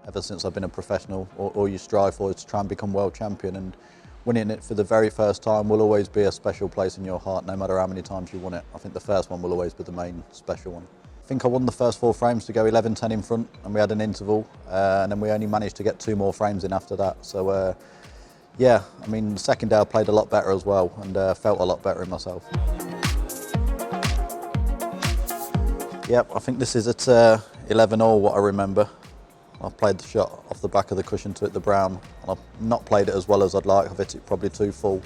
ever since I've been a professional. All you strive for is to try and become world champion, and winning it for the very first time will always be a special place in your heart, no matter how many times you won it. I think the first one will always be the main special one. I think I won the first 4 frames to go 11-10 in front, and we had an interval, and then we only managed to get 2 more frames in after that. So yeah, I mean, the second day I played a lot better as well, and felt a lot better in myself. Yep, I think this is at 11-all what I remember. I played the shot off the back of the cushion to hit the brown, and I've not played it as well as I'd like. I've hit it probably too full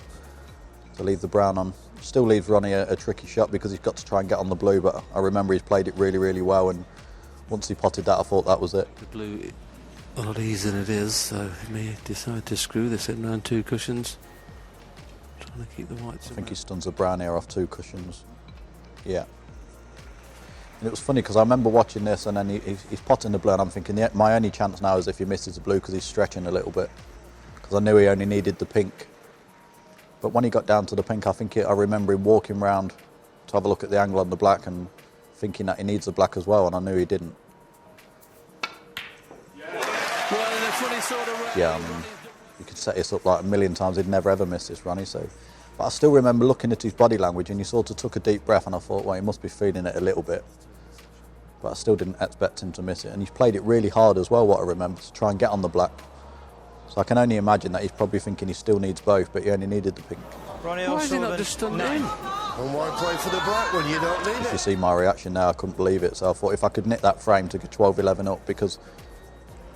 to leave the brown on. Still leaves Ronnie a tricky shot because he's got to try and get on the blue, but I remember he's played it really, really well, and once he potted that, I thought that was it. The blue a lot easier than it is, so he may decide to screw this in around 2 cushions, trying to keep the whites. I think he stuns the brown here off 2 cushions. Yeah. And it was funny because I remember watching this, and then he's potting the blue, and I'm thinking, yeah, my only chance now is if he misses the blue because he's stretching a little bit, because I knew he only needed the pink. But when he got down to the pink, I remember him walking round to have a look at the angle on the black and thinking that he needs the black as well, and I knew he didn't. Yeah, I mean, you could set this up like a million times, he'd never ever miss this, Ronnie. So, but I still remember looking at his body language, and he sort of took a deep breath, and I thought, well, he must be feeling it a little bit. But I still didn't expect him to miss it, and he's played it really hard as well, what I remember, to try and get on the black. So I can only imagine that he's probably thinking he still needs both, but he only needed the pink. Why is he not just stunned in? And why play for the black when you don't need it? If you see my reaction now, I couldn't believe it. So I thought if I could knit that frame to get 12-11 up, because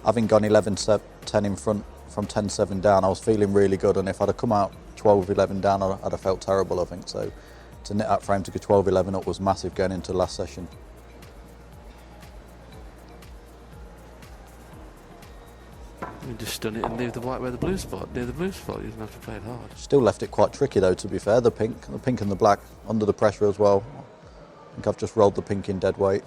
having gone 11-10 in front from 10-7 down, I was feeling really good, and if I'd have come out 12-11 down, I'd have felt terrible, I think. So to knit that frame to get 12-11 up was massive going into the last session. You just stun it and leave the white where the blue spot, near the blue spot. You don't have to play it hard. Still left it quite tricky though, to be fair. The pink and the black under the pressure as well. I think I've just rolled the pink in dead weight.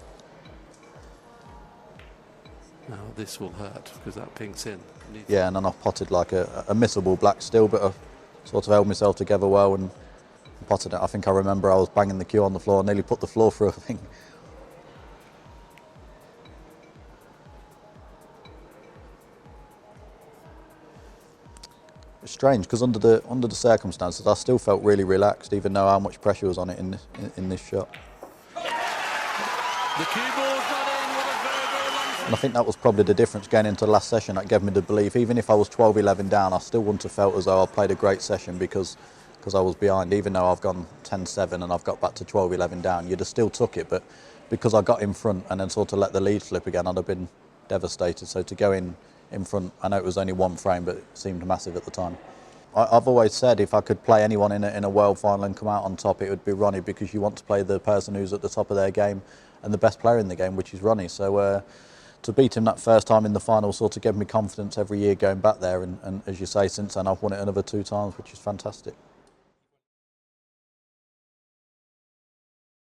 Now this will hurt because that pink's in. Yeah, and then I've potted like a missable black still, but I sort of held myself together well and potted it. I think I remember I was banging the cue on the floor, nearly put the floor through, I think. It's strange because under the circumstances, I still felt really relaxed, even though how much pressure was on it in this shot. The cue ball's not in with a very, very long. And I think that was probably the difference going into the last session. That gave me the belief, even if I was 12-11 down, I still wouldn't have felt as though I played a great session because I was behind. Even though I've gone 10-7 and I've got back to 12-11 down, you'd have still took it. But because I got in front and then sort of let the lead slip again, I'd have been devastated. So to go in front, I know it was only 1 frame, but it seemed massive at the time. I've always said if I could play anyone in a world final and come out on top, it would be Ronnie, because you want to play the person who's at the top of their game and the best player in the game, which is Ronnie. So to beat him that first time in the final sort of gave me confidence every year going back there, and as you say, since then I've won it another 2 times, which is fantastic.